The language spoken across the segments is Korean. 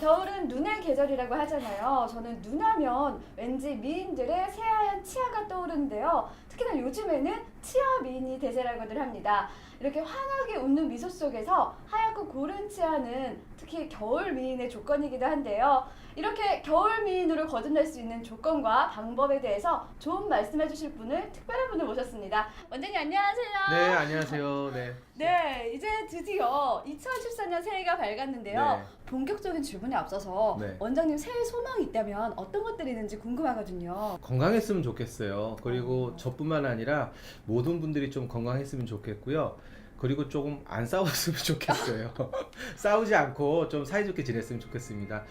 겨울은 눈의 계절이라고 하잖아요. 저는 눈하면 왠지 미인들의 새하얀 치아가 떠오르는데요. 특히나 요즘에는 치아 미인이 대세라고들 합니다. 이렇게 환하게 웃는 미소 속에서 하얗고 고른 치아는 특히 겨울 미인의 조건이기도 한데요. 이렇게 겨울 미인으로 거듭날 수 있는 조건과 방법에 대해서 좋은 말씀해 주실 분을 특별한 분을 모셨습니다. 원장님 안녕하세요. 네, 안녕하세요. 네. 네, 이제 드디어 2014년 새해가 밝았는데요. 네. 본격적인 질문에 앞서서 네. 원장님 새해 소망이 있다면 어떤 것들이 있는지 궁금하거든요. 건강했으면 좋겠어요. 그리고 저뿐만 아니라 모든 분들이 좀 건강했으면 좋겠고요. 그리고 조금 안 싸웠으면 좋겠어요. 싸우지 않고 좀 사이좋게 지냈으면 좋겠습니다.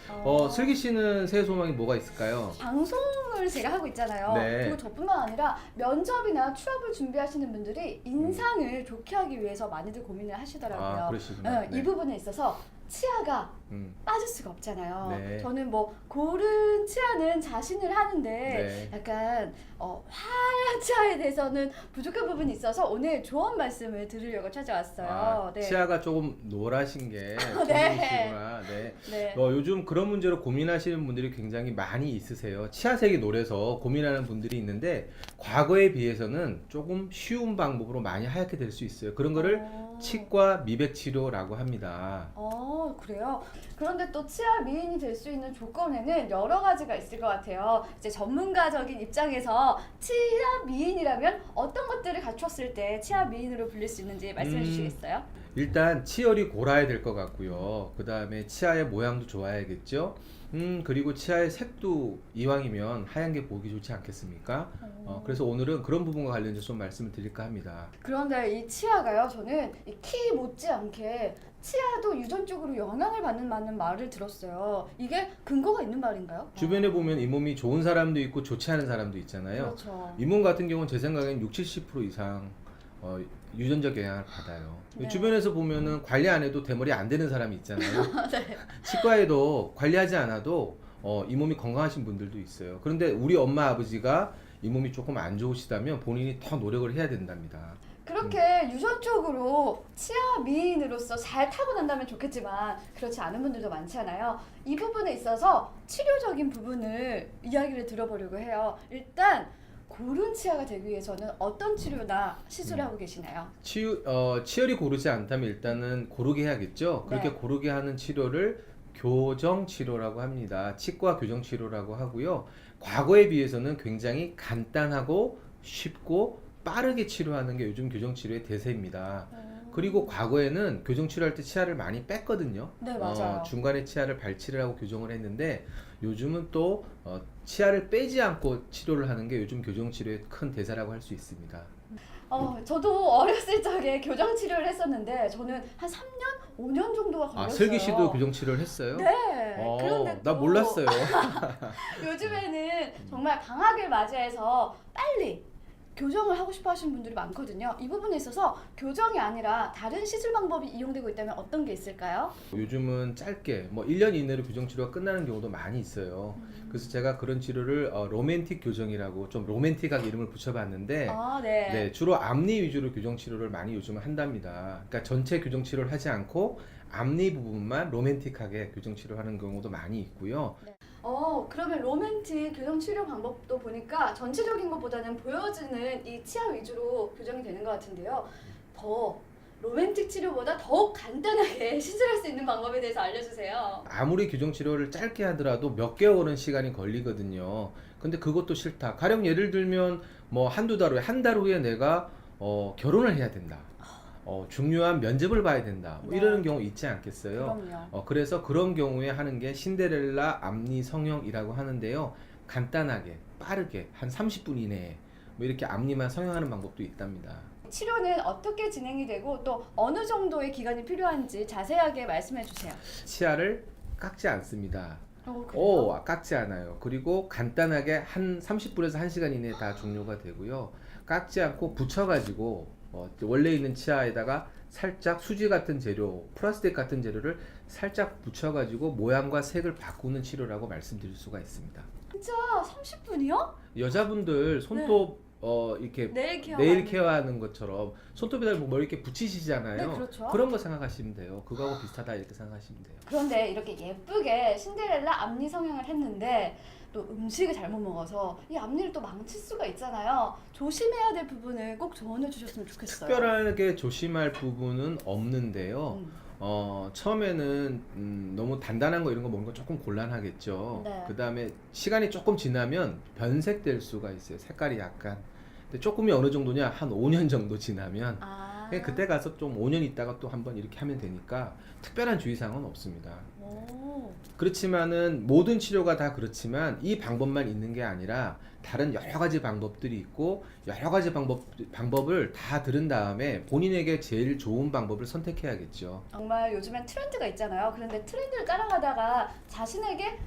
슬기 씨는 새해 소망이 뭐가 있을까요? 방송을 제가 하고 있잖아요. 네. 그리고 저뿐만 아니라 면접이나 취업을 준비하시는 분들이 인상을 좋게 하기 위해서 많이들 고민을 하시더라고요. 아, 그러시구나. 네, 이 부분에 있어서 치아가 음. 빠질 수가 없잖아요. 네. 저는 뭐 고른 치아는 자신을 하는데 네. 약간 화려한 치아에 대해서는 부족한 부분이 있어서 오늘 조언 말씀을 들으려고 찾아왔어요. 아, 네. 치아가 조금 노라신 게 네. 좋으시구나. 네. 네. 요즘 그런 문제로 고민하시는 분들이 굉장히 많이 있으세요. 치아색이 노래서 고민하는 분들이 있는데 과거에 비해서는 조금 쉬운 방법으로 많이 하얗게 될 수 있어요. 그런 거를 치과 미백 치료라고 합니다. 그래요? 그런데 또 치아 미인이 될 수 있는 조건에는 여러 가지가 있을 것 같아요. 이제 전문가적인 입장에서 치아 미인이라면 어떤 것들을 갖췄을 때 치아 미인으로 불릴 수 있는지 말씀해 주시겠어요? 일단 치열이 골아야 될 것 같고요. 그 다음에 치아의 모양도 좋아야겠죠. 그리고 치아의 색도 이왕이면 하얀 게 보기 좋지 않겠습니까? 그래서 오늘은 그런 부분과 관련해서 좀 말씀을 드릴까 합니다. 그런데 이 치아가요, 저는 이 키 못지않게 치아도 유전적으로 영향을 받는 많은 말을 들었어요. 이게 근거가 있는 말인가요? 주변에 보면 잇몸이 좋은 사람도 있고 좋지 않은 사람도 있잖아요. 그렇죠. 잇몸 같은 경우는 제 생각엔 60-70% 이상 유전적 영향을 받아요. 네. 주변에서 보면은 관리 안 해도 대머리 안 되는 사람이 있잖아요. 네. 치과에도 관리하지 않아도 잇몸이 건강하신 분들도 있어요. 그런데 우리 엄마 아버지가 잇몸이 조금 안 좋으시다면 본인이 더 노력을 해야 된답니다. 그렇게 유전적으로 치아 미인으로서 잘 타고난다면 좋겠지만 그렇지 않은 분들도 많잖아요. 이 부분에 있어서 치료적인 부분을 이야기를 들어보려고 해요. 일단 고른 치아가 되기 위해서는 어떤 치료나 시술을 하고 계시나요? 치열이 고르지 않다면 일단은 고르게 해야겠죠. 그렇게 네. 고르게 하는 치료를 교정 치료라고 합니다. 치과 교정 치료라고 하고요. 과거에 비해서는 굉장히 간단하고 쉽고 빠르게 치료하는 게 요즘 교정 치료의 대세입니다. 그리고 과거에는 교정 치료할 때 치아를 많이 뺐거든요. 네, 맞아요. 중간에 치아를 발치를 하고 교정을 했는데 요즘은 또 치아를 빼지 않고 치료를 하는 게 요즘 교정 치료의 큰 대세라고 할 수 있습니다. 저도 어렸을 적에 교정 치료를 했었는데 저는 한 3년, 5년 정도가 걸렸어요. 슬기 씨도 교정 치료를 했어요? 네. 그런데 나 또 몰랐어요. 요즘에는 정말 방학을 맞이해서 빨리 교정을 하고 싶어 하시는 분들이 많거든요. 이 부분에 있어서 교정이 아니라 다른 시술 방법이 이용되고 있다면 어떤 게 있을까요? 요즘은 짧게 1년 이내로 교정 치료가 끝나는 경우도 많이 있어요. 그래서 제가 그런 치료를 로맨틱 교정이라고 좀 로맨틱하게 이름을 붙여봤는데 네. 네, 주로 앞니 위주로 교정 치료를 많이 요즘은 한답니다. 그러니까 전체 교정 치료를 하지 않고 앞니 부분만 로맨틱하게 교정 치료하는 경우도 많이 있고요. 네. 그러면 로맨틱 교정 치료 방법도 보니까 전체적인 것보다는 보여지는 이 치아 위주로 교정이 되는 것 같은데요. 더 로맨틱 치료보다 더욱 간단하게 시술할 수 있는 방법에 대해서 알려주세요. 아무리 교정 치료를 짧게 하더라도 몇 개월은 시간이 걸리거든요. 근데 그것도 싫다. 가령 예를 들면 한두 달 후에 한 달 후에 내가 결혼을 해야 된다. 중요한 면접을 봐야 된다. 네. 이러는 경우 있지 않겠어요? 그럼요. 그래서 그런 경우에 하는 게 신데렐라 앞니 성형이라고 하는데요. 간단하게 빠르게 한 30분 이내에 이렇게 앞니만 성형하는 방법도 있답니다. 치료는 어떻게 진행이 되고 또 어느 정도의 기간이 필요한지 자세하게 말씀해 주세요. 치아를 깎지 않습니다. 그래요? 깎지 않아요. 그리고 간단하게 한 30분에서 1시간 이내에 다 종료가 되고요. 깎지 않고 붙여가지고 원래 있는 치아에다가 살짝 수지 같은 재료, 플라스틱 같은 재료를 살짝 붙여가지고 모양과 색을 바꾸는 치료라고 말씀드릴 수가 있습니다. 진짜 30분이요? 여자분들 손톱 이렇게 네일 네일 케어하는 것처럼 손톱에다 뭐 이렇게 붙이시잖아요. 네, 그렇죠. 그런 거 생각하시면 돼요. 그거하고 비슷하다 이렇게 생각하시면 돼요. 그런데 이렇게 예쁘게 신데렐라 앞니 성형을 했는데 또 음식을 잘못 먹어서 이 앞니를 또 망칠 수가 있잖아요. 조심해야 될 부분을 꼭 조언해 주셨으면 좋겠어요. 특별하게 조심할 부분은 없는데요. 음. 처음에는 너무 단단한 거 이런 거 먹는 건 조금 곤란하겠죠. 네. 그 다음에 시간이 조금 지나면 변색될 수가 있어요. 색깔이 약간. 근데 조금이 어느 정도냐? 한 5년 정도 지나면 아. 그냥 그때 가서 좀 5년 있다가 또 한번 이렇게 하면 되니까 특별한 주의사항은 없습니다. 오. 그렇지만은 모든 치료가 다 그렇지만 이 방법만 있는 게 아니라 다른 여러 가지 방법들이 있고 여러 가지 방법을 다 들은 다음에 본인에게 제일 좋은 방법을 선택해야겠죠. 정말 요즘엔 트렌드가 있잖아요. 그런데 트렌드를 따라가다가 자신에게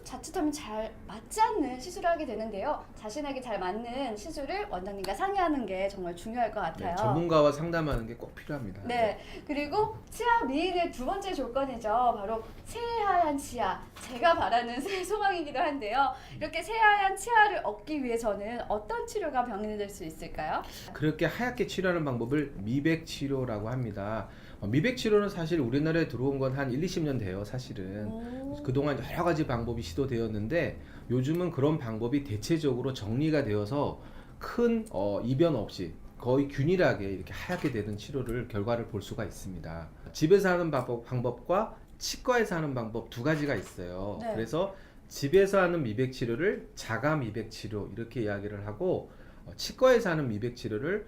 자칫하면 잘 맞지 않는 시술을 하게 되는데요. 자신에게 잘 맞는 시술을 원장님과 상의하는 게 정말 중요할 것 같아요. 네, 전문가와 상담하는 게 꼭 필요합니다. 네, 그리고 치아 미인의 두 번째 조건이죠. 바로 새하얀 치아. 제가 바라는 새 소망이기도 한데요. 이렇게 새하얀 치아를 얻기 위해서는 어떤 치료가 병행이 될 수 있을까요? 그렇게 하얗게 치료하는 방법을 미백 치료라고 합니다. 미백 치료는 사실 우리나라에 들어온 건 한 1, 20년 돼요, 사실은. 오. 그동안 여러 가지 방법이 시도되었는데 요즘은 그런 방법이 대체적으로 정리가 되어서 큰 이변 없이 거의 균일하게 이렇게 하얗게 되는 치료를 결과를 볼 수가 있습니다. 집에서 하는 방법과 치과에서 하는 방법 두 가지가 있어요. 네. 그래서 집에서 하는 미백 치료를 자가 미백 치료 이렇게 이야기를 하고 치과에서 하는 미백 치료를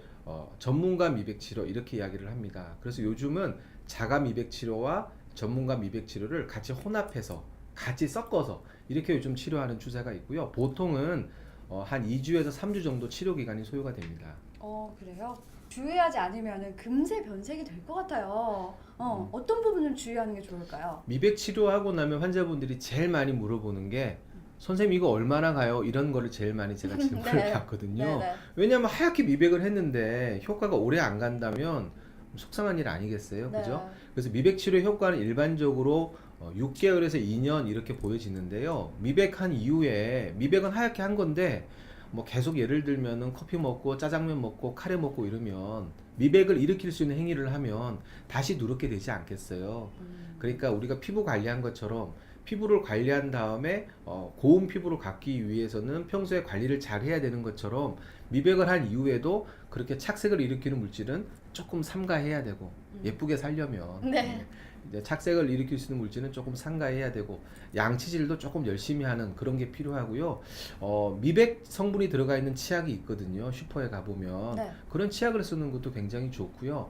전문가 미백 치료 이렇게 이야기를 합니다. 그래서 요즘은 자가 미백 치료와 전문가 미백 치료를 같이 혼합해서 같이 섞어서 이렇게 요즘 치료하는 추세가 있고요. 보통은 한 2주에서 3주 정도 치료 기간이 소요가 됩니다. 그래요? 주의하지 않으면 금세 변색이 될 것 같아요. 어떤 부분을 주의하는 게 좋을까요? 미백 치료하고 나면 환자분들이 제일 많이 물어보는 게 선생님 이거 얼마나 가요? 이런 거를 제일 많이 제가 질문을 네. 받거든요. 네네. 왜냐하면 하얗게 미백을 했는데 효과가 오래 안 간다면 속상한 일 아니겠어요? 네. 그죠? 그래서 미백 치료 효과는 일반적으로 6개월에서 2년 이렇게 보여지는데요. 미백한 이후에 미백은 하얗게 한 건데 뭐 계속 예를 들면은 커피 먹고 짜장면 먹고 카레 먹고 이러면 미백을 일으킬 수 있는 행위를 하면 다시 누렇게 되지 않겠어요. 그러니까 우리가 피부 관리한 것처럼 피부를 관리한 다음에 고운 피부를 갖기 위해서는 평소에 관리를 잘 해야 되는 것처럼 미백을 한 이후에도 그렇게 착색을 일으키는 물질은 조금 삼가해야 되고 예쁘게 살려면 네. 이제 착색을 일으킬 수 있는 물질은 조금 삼가해야 되고 양치질도 조금 열심히 하는 그런 게 필요하고요. 미백 성분이 들어가 있는 치약이 있거든요. 슈퍼에 가보면 네. 그런 치약을 쓰는 것도 굉장히 좋고요.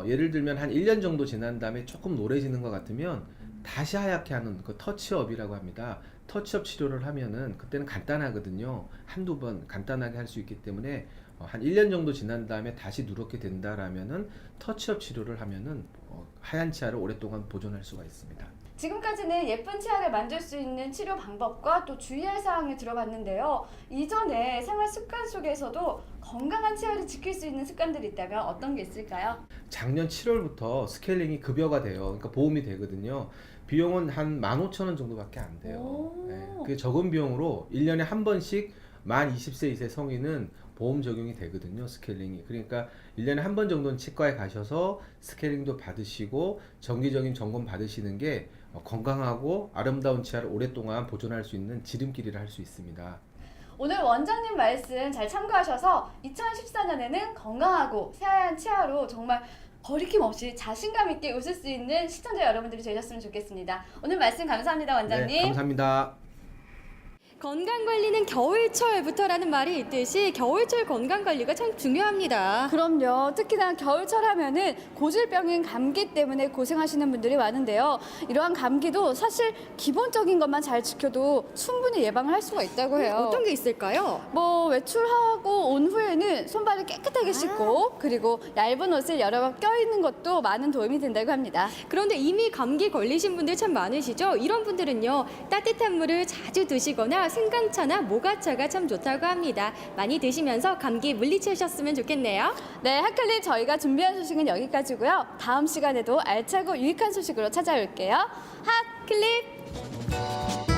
예를 들면 한 1년 정도 지난 다음에 조금 노래지는 것 같으면 다시 하얗게 하는 그 터치업이라고 합니다. 터치업 치료를 하면은 그때는 간단하거든요. 한두 번 간단하게 할 수 있기 때문에 한 1년 정도 지난 다음에 다시 누렇게 된다라면은 터치업 치료를 하면은 하얀 치아를 오랫동안 보존할 수가 있습니다. 지금까지는 예쁜 치아를 만들 수 있는 치료 방법과 또 주의할 사항을 들어봤는데요. 이전에 생활 습관 속에서도 건강한 치아를 지킬 수 있는 습관들이 있다면 어떤 게 있을까요? 작년 7월부터 스케일링이 급여가 돼요. 그러니까 보험이 되거든요. 비용은 한 15,000원 정도밖에 안 돼요. 오. 네, 그 적은 비용으로 1년에 한 번씩 만 20세 이상 성인은 보험 적용이 되거든요. 스케일링이. 그러니까 1년에 한 번 정도는 치과에 가셔서 스케일링도 받으시고 정기적인 점검 받으시는 게 건강하고 아름다운 치아를 오랫동안 보존할 수 있는 지름길이라 할 수 있습니다. 오늘 원장님 말씀 잘 참고하셔서 2014년에는 건강하고 새하얀 치아로 정말 거리낌 없이 자신감 있게 웃을 수 있는 시청자 여러분들이 되셨으면 좋겠습니다. 오늘 말씀 감사합니다, 원장님. 네, 감사합니다. 건강관리는 겨울철부터라는 말이 있듯이 겨울철 건강관리가 참 중요합니다. 그럼요. 특히나 겨울철 하면은 고질병인 감기 때문에 고생하시는 분들이 많은데요. 이러한 감기도 사실 기본적인 것만 잘 지켜도 충분히 예방을 할 수가 있다고 해요. 어떤 게 있을까요? 뭐 외출하고 온 후에는 손발을 깨끗하게 씻고 그리고 얇은 옷을 여러 번 껴입는 것도 많은 도움이 된다고 합니다. 그런데 이미 감기 걸리신 분들 참 많으시죠? 이런 분들은요, 따뜻한 물을 자주 드시거나 생강차나 모가차가 참 좋다고 합니다. 많이 드시면서 감기 물리치셨으면 좋겠네요. 네, 핫클립 저희가 준비한 소식은 여기까지고요. 다음 시간에도 알차고 유익한 소식으로 찾아올게요. 핫클립!